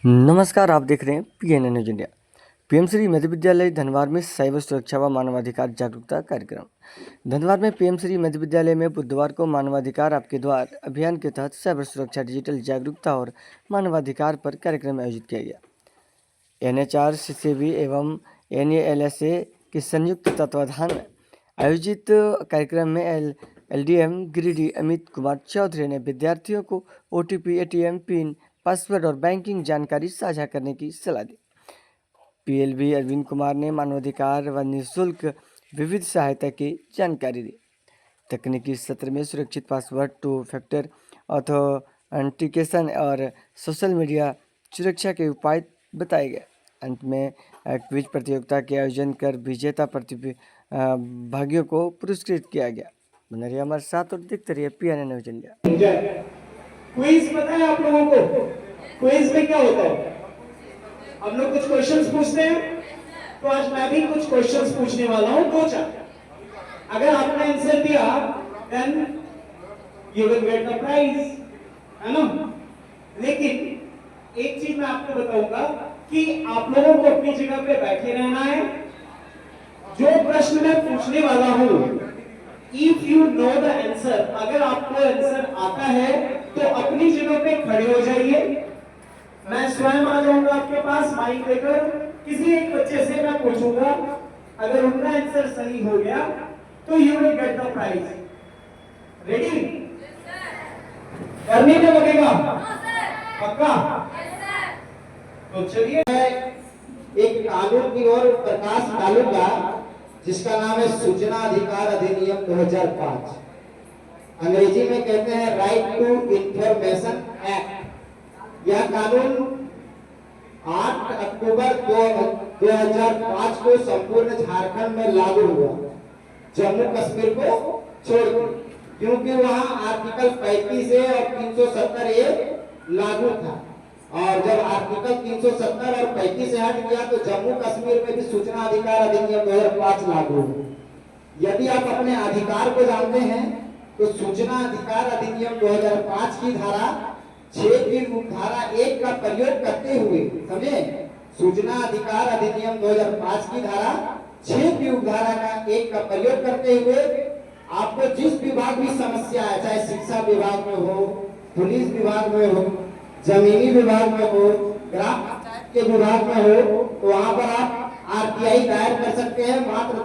नमस्कार, आप देख रहे हैं PNN news India. PM Shri मध्य विद्यालय धनवार में साइबर सुरक्षा व मानवाधिकार जागरूकता कार्यक्रम। धनवार में पीएम श्री मध्य विद्यालय में बुधवार को मानवाधिकार आपके द्वार अभियान के तहत साइबर सुरक्षा, डिजिटल जागरूकता और मानवाधिकार पर कार्यक्रम आयोजित किया गया। NHRCCB एवं NALSA के संयुक्त तत्वाधान में आयोजित कार्यक्रम में LDM गिरिडीह अमित कुमार चौधरी ने विद्यार्थियों को OTP, ATM पिन, पासवर्ड और बैंकिंग जानकारी साझा करने की सलाह दी। PLB अरविंद कुमार ने मानवाधिकार व निःशुल्क विविध सहायता की जानकारी दी। तकनीकी सत्र में सुरक्षित पासवर्ड, 2 फैक्टर ऑथेंटिकेशन और सोशल मीडिया सुरक्षा के उपाय बताए गए। अंत में क्विज प्रतियोगिता के आयोजन कर विजेता प्रतिभागियों को पुरस्कृत किया गया। बने रहिए हमारे साथ और देखते रहिए PNN न्यूज इंडिया। क्विज पता है आप लोगों को? क्विज में क्या होता है? हम लोग कुछ क्वेश्चंस पूछते हैं, तो आज मैं भी कुछ क्वेश्चंस पूछने वाला हूं, 2-4। अगर आपने आंसर दिया then you will get the prize, है ना? लेकिन एक चीज मैं आपको बताऊंगा कि आप लोगों को अपनी जगह पे बैठे रहना है। जो प्रश्न मैं पूछने वाला हूं, if you know the answer, अगर आपको आंसर आता है तो अपनी जगह पे खड़े हो जाइए। मैं स्वयं आ जाऊंगा आपके पास माइक लेकर, किसी एक बच्चे से मैं पूछूंगा, अगर उनका आंसर सही हो गया तो you will get the prize. Ready? करने में लगेगा पक्का? तो चलिए एक कानून की ओर प्रकाश डालूंगा जिसका नाम है सूचना अधिकार अधिनियम 2005। अंग्रेजी में कहते हैं राइट टू इंफॉर्मेशन एक्ट। यह कानून 8 अक्टूबर 2005 को संपूर्ण झारखंड में लागू हुआ, जम्मू कश्मीर को छोड़कर, क्योंकि वहां आर्टिकल 35 और 370A लागू था। और जब आर्टिकल 370 और 35 से हट गया तो जम्मू कश्मीर में भी सूचना अधिकार अधिनियम 2005 लागू हुआ। यदि आप अपने अधिकार को जानते हैं तो सूचना अधिकार अधिनियम 2005 की धारा 6 की धारा 1 का प्रयोग करते हुए, समझे, सूचना अधिकार अधिनियम 2005 की धारा 6 की धारा का 1 का प्रयोग करते हुए आपको जिस विभाग की समस्या है, चाहे शिक्षा विभाग में हो, पुलिस विभाग में हो, जमीनी विभाग में हो, ग्राम पंचायत के विभाग में हो, तो वहां पर आप RTI दायर कर सकते हैं। मात्र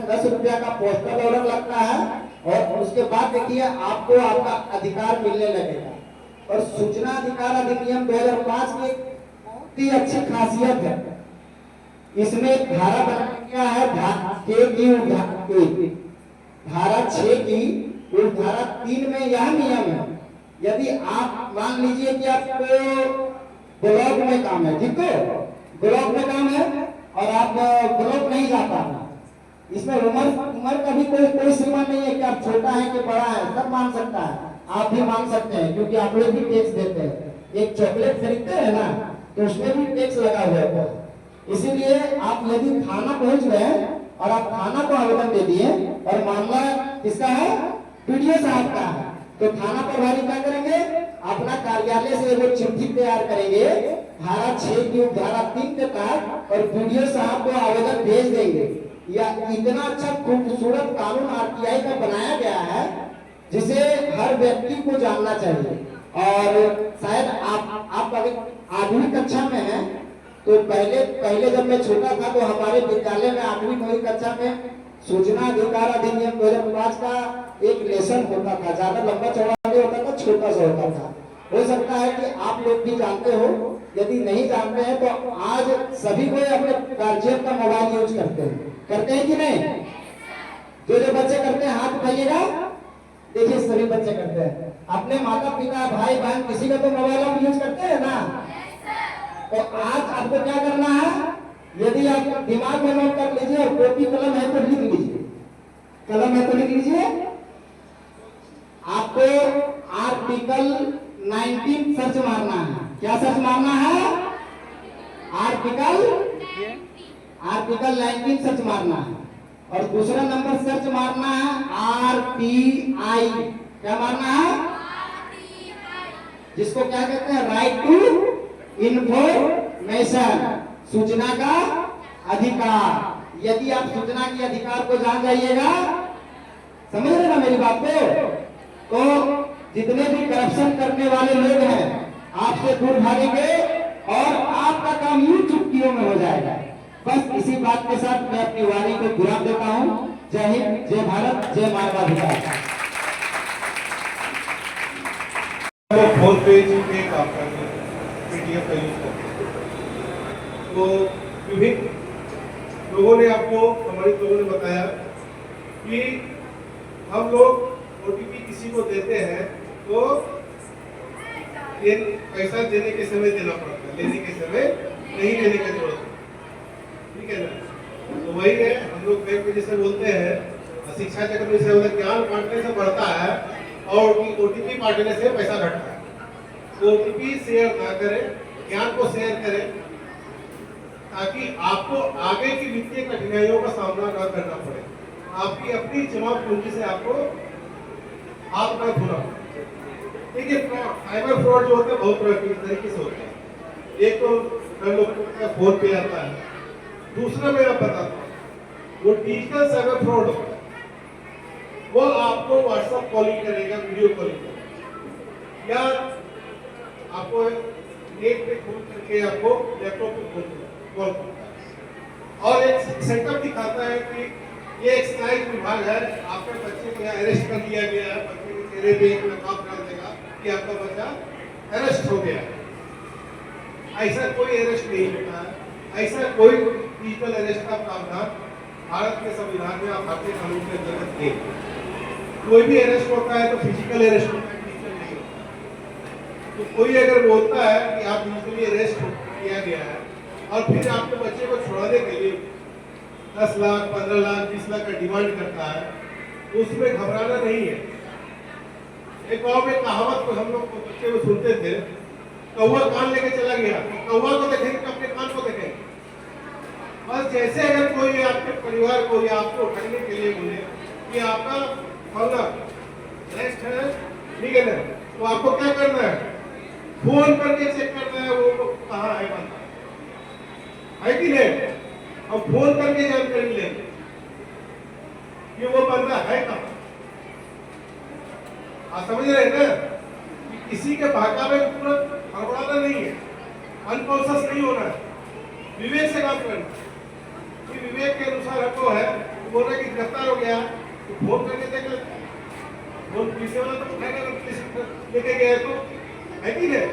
10 रुपया का पोस्टल ऑर्डर लगता है और उसके बाद देखिए आपको आपका अधिकार मिलने लगेगा। और सूचना अधिकार अधिनियम 2005 की बहुत ही अच्छी खासियत है, इसमें धारा बनाया गया है धारा 6 की धारा 3 में यह नियम है, यदि आप मान लीजिए कि आपको ब्लॉक में काम है, ठीक है, ब्लॉक में काम है और आप ब्लॉक नहीं जा पाते, इसमें उम्र का भी कोई सीमा नहीं है कि आप छोटा है कि बड़ा है, सब मान सकता है। आप भी मान सकते हैं क्योंकि आप लोग भी टैक्स देते हैं। एक चॉकलेट खरीदते हैं ना, तो उसमें भी टैक्स लगा हुआ है। इसीलिए आप यदि थाना पहुंच गए और आप थाना को आवेदन दे दिए और मामला किसका है, PDO साहब का है, तो थाना प्रभारी क्या करेंगे, अपना कार्यालय से वो चिट्ठी तैयार करेंगे धारा 6 की धारा 3 के तहत और PDO साहब को आवेदन भेज देंगे। या इतना अच्छा खूबसूरत कानून RTI का बनाया गया है जिसे हर व्यक्ति को जानना चाहिए। और शायद आप अभी 8वीं कक्षा में हैं, तो पहले जब मैं छोटा था तो हमारे विद्यालय में 8वीं 9वीं कक्षा में सूचना अधिकार अधिनियम 2005 का एक लेसन होता था, ज्यादा लंबा चौड़ा नहीं होता था, छोटा सा होता था। हो सकता है कि आप लोग भी जानते हो, यदि नहीं जानते हैं तो आज सभी को अपने गार्जियन का मोबाइल यूज करते हैं कि नहीं? जो बच्चे करते हैं हाथ उठाइएगा, देखिए सभी बच्चे करते हैं। अपने माता पिता, भाई बहन, किसी का तो मोबाइल आप यूज करते हैं ना? तो आज आपको क्या करना है, यदि आप दिमाग में नोट कर लीजिए और कॉपी कलम है तो लिख लीजिए, कलम है तो लिख लीजिए। आपको आर्टिकल 19 सर्च मारना है। क्या सर्च मारना है? आर्टिकल 19 सर्च मारना है। और दूसरा नंबर सर्च मारना है RTI। क्या मारना है? जिसको क्या कहते हैं, राइट टू इंफॉर्मेशन, सूचना का अधिकार। यदि आप सूचना के अधिकार को जान जाइएगा, समझ रहे ना मेरी बात को, तो जितने भी करप्शन करने वाले लोग हैं आपसे दूर भागेंगे और आपका काम यूं चुटकियों में हो जाएगा। बस इसी बात के साथ मैं अपनी वाणी को विराम देता हूं। जय हिंद, जय भारत, जय मानवाधिकार। फोन पे जीपे काम करते हैं, पेटीएम का यूज करते हैं। तो विभिन्न लोगों ने आपको, हमारे लोगों ने बताया कि हम लोग ओटीपी किसी को देते हैं तो पैसा देने के समय देना पड़ता है, लेने के समय नहीं देने की जरूरत है, ठीक है ना। तो वही है, हम लोग बैंक में जैसे बोलते हैं, शिक्षा जगत में से ज्ञान बांटने से बढ़ता है और ओटीपी बांटने से पैसा घटता है। तो ओटीपी शेयर ना करें, ज्ञान को शेयर करें, ताकि आपको आगे की वित्तीय कठिनाइयों का सामना न करना पड़े। आपकी अपनी जमा पूंजी से आपको हाथ न धोना पड़े। देखिए, साइबर फ्रॉड जो होता है बहुत तरीके से होता है। एक तो लोगों का फोन पे आता है, दूसरा मैं आप बताता हूँ, वो डिजिटल साइबर फ्रॉड होता है। वो आपको व्हाट्सएप कॉलिंग करेगा, वीडियो कॉलिंग करेगा, या आपको नेट पे खोल करके आपको लैपटॉप पे कॉल करता है और एक सेटअप दिखाता है कि ये एक्साइज विभाग है, आपके बच्चे को यहाँ अरेस्ट कर लिया गया है। बच्चे के चेहरे पे एक नकाब डाल देगा कि आपका बच्चा अरेस्ट हो गया है। ऐसा कोई अरेस्ट नहीं होता है, ऐसा कोई डिजिटल अरेस्ट का प्रावधान भारत के संविधान में, भारतीय कानून के अंतर्गत नहीं। कोई भी अरेस्ट होता है तो फिजिकल अरेस्ट होता है, डिजिटल नहीं होता। तो कोई अगर बोलता है कि आप डिजिटली अरेस्ट किया गया है और फिर आपके बच्चे को छुड़ाने के लिए 10 लाख, 15 लाख, 20 लाख का डिमांड करता है, तो उसमें घबराना नहीं है। एक गांव में कहावत को हम लोग बच्चे में सुनते थे, कौवा कान लेके चला गया, कौवा को देखेंगे तो अपने कान को देखेंगे। बस जैसे अगर कोई आपके परिवार को या आपको उठाने के लिए बोले कि आपका फलना अरेस्ट है, ठीक है ना, तो आपको क्या करना है, फोन करके चेक करना है वो कहाँ है बंदा, है कि नहीं। हम फोन करके जानकारी लेंगे कि वो बंदा है कहाँ। आप समझ रहे हैं ना कि किसी के भागा में तुरंत हड़बड़ाना नहीं है, अनकॉन्शियस नहीं होना है, विवेक से काम करना। कि विवेक के अनुसार हमको है, बोल रहे कि गिरफ्तार हो गया तो फोन करके देख लेते, फोन पुलिस वाला तो उठाएगा, पुलिस लेके गया तो, है कि नहीं।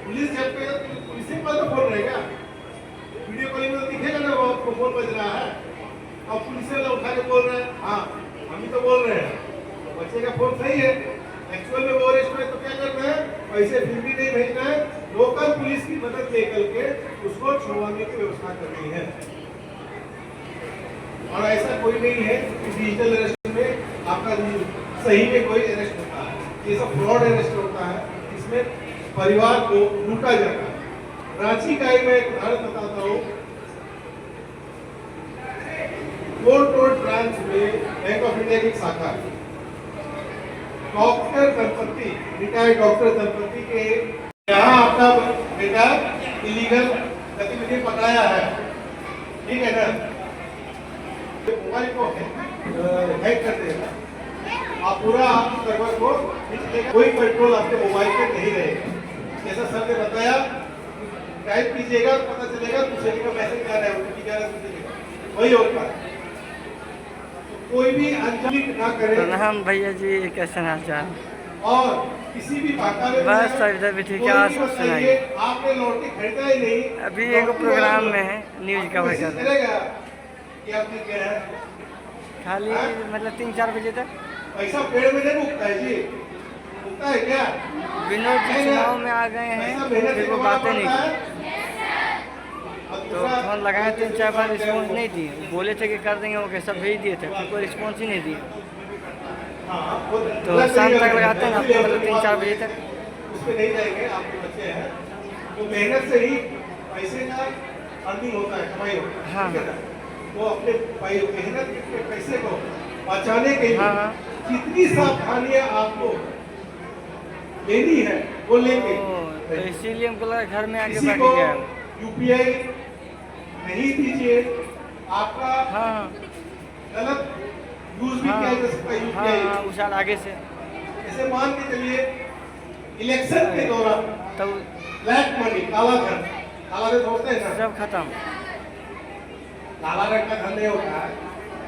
पुलिस जब पे पुलिस के पास तो फोन रहेगा, वीडियो कॉलिंग में दिखेगा ना वो आपको फोन बज रहा है, और पुलिस वाला उठा के बोल रहा है हाँ हम ही तो बोल रहे हैं, तो बच्चे का फोन सही है। एक्चुअल में वो अरेस्ट में तो क्या करना है, पैसे फिर भी नहीं भेजना है, लोकल पुलिस की मदद लेकर के उसको छुड़वाने की व्यवस्था करनी है। और ऐसा कोई नहीं है कि डिजिटल अरेस्ट में आपका सही में कोई अरेस्ट होता है, ये सब फ्रॉड अरेस्ट होता है, इसमें परिवार को लूटा जाता है। रांची का ही मैं एक उदाहरण बताता हूँ। कोर्ट रोड ब्रांच में बैंक ऑफ इंडिया की एक शाखा है। डॉक्टर दंपति, रिटायर्ड डॉक्टर दंपति के यहाँ आपका बेटा इलीगल गतिविधि पकड़ाया है, ठीक है ना। मोबाइल को हैक कर देगा, आप पूरा आपके सर्वर को कोई कंट्रोल आपके मोबाइल पे नहीं रहेगा। जैसा सर ने बताया, टाइप कीजिएगा पता चलेगा दूसरे का मैसेज आ रहा है, ओटीपी जा रहा है दूसरे का, वही होता है। तो कोई भी अनजानी ना करे। प्रणाम भैया जी, कैसे हालचाल। और किसी भी भाषा में बस इधर भी ठीक है। आज सुनाइए, आपने लौटी खरीदा ही नहीं, अभी एक प्रोग्राम में है, न्यूज कवर कर रहे हैं, कि आपने क्या है खाली मतलब 3-4 बजे तक। पैसा पेड़ में नहीं उगता है जी, उगता है क्या। विनोद जी चुनाव में आ गए हैं, फिर वो बातें नहीं की, तो फोन लगाए 3-4 बार, रिस्पॉन्स नहीं दिए। बोले थे कि कर देंगे, वो सब भेज दिए थे, फिर कोई रिस्पॉन्स ही नहीं दिए। तो शाम तक लगाते हैं, मतलब 3-4 बजे तक। उसमें नहीं जाएंगे, आपके बच्चे हैं तो मेहनत से ही पैसे का अर्निंग होता है, कमाई होता है। हाँ, तो अपने मेहनत के पैसे को बचाने के लिए जितनी सावधानियां आपको लेनी है वो लेंगे। तो इसीलिए हमको लगा घर में आके किसी बैठ को गया है। यूपीआई नहीं दीजिए, आपका हाँ गलत यूज भी किया जा सकता है हाँ यूपीआई। हाँ उछाल आगे से ऐसे मान के चलिए इलेक्शन के दौरान तब ब्लैक मनी, काला धन, काला धन होते हैं ना, सब खत्म। काला रंग का धन नहीं होता है।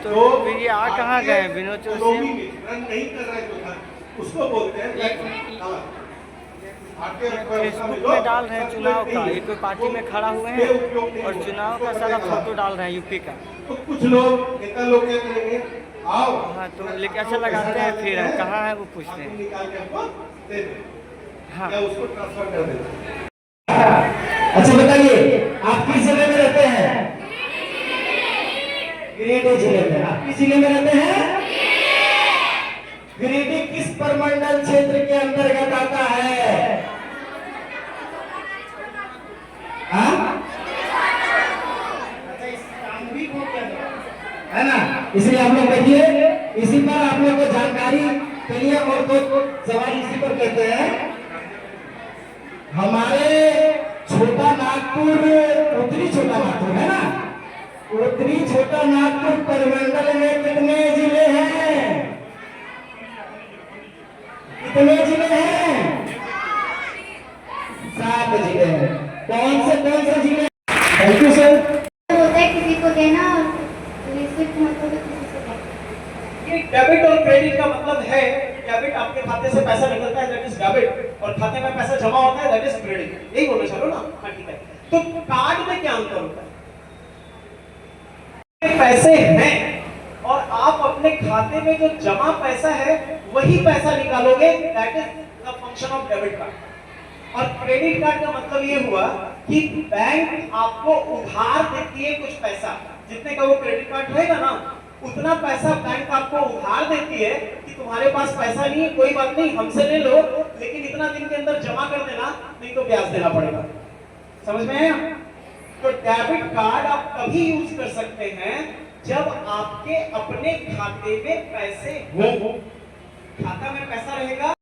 तो फिर ये आ कहाँ गए विनोद चौधरी? इकोनॉमी में रन नहीं कर रहा है जो धन, उसको बोलते हैं ब्लैक मनी, काला धन। भारतीय अर्थव्यवस्था में फेसबुक में डाल रहे हैं चुनाव का, ये कोई पार्टी में खड़ा हुए हैं और चुनाव का सारा फोटो डाल रहे हैं यूपी का। तो कुछ लोग नेता लोग क्या करेंगे, आओ हाँ तो लेकिन अच्छा लगाते हैं, फिर कहाँ है वो पूछते हैं। निकाल के हमको दे दे, हाँ या उसको ट्रांसफर कर दे। अच्छा बताइए, आप किस जिले में रहते हैं? गिरिडीह जिले में। आप किस जिले में रहते हैं? गिरिडीह किस प्रमंडल क्षेत्र के अंतर्गत आता है? हाँ? है ना, इसलिए आप लोग देखिए, इसी पर आप लोग को जानकारी के लिए और कुछ सवाल इसी पर कहते हैं। हमारे छोटा नागपुर, उत्तरी छोटा नागपुर है ना, उत्तरी छोटा नागपुर प्रमंडल में कितने जिले हैं? कितने जिले हैं? 7 जिले हैं। कौन से जिले? Thank you sir. होता है किसी को देना और रिसिप्ट मतलब किसी को देना। ये डेबिट और क्रेडिट का मतलब है, डेबिट आपके खाते से पैसा निकलता है दैट इज डेबिट, और खाते में पैसा जमा होता है दैट इज क्रेडिट। यही बोलना चाहो ना? हाँ ठीक है। तो कार्ड में क्या अंतर होता है? पैसे हैं और आप अपने खाते में जो जमा पैसा है वही पैसा निकालोगे, that is the function of debit card. और क्रेडिट कार्ड का मतलब ये हुआ कि बैंक आपको उधार देती है कुछ पैसा, जितने का वो क्रेडिट कार्ड रहेगा ना उतना पैसा बैंक आपको उधार देती है कि तुम्हारे पास पैसा नहीं है, कोई बात नहीं, हमसे ले लो, लेकिन इतना दिन के अंदर जमा कर देना, नहीं तो ब्याज देना पड़ेगा। समझ में आया? तो डेबिट कार्ड आप तभी यूज कर सकते हैं जब आपके अपने खाते में पैसे हो। खाता में पैसा रहेगा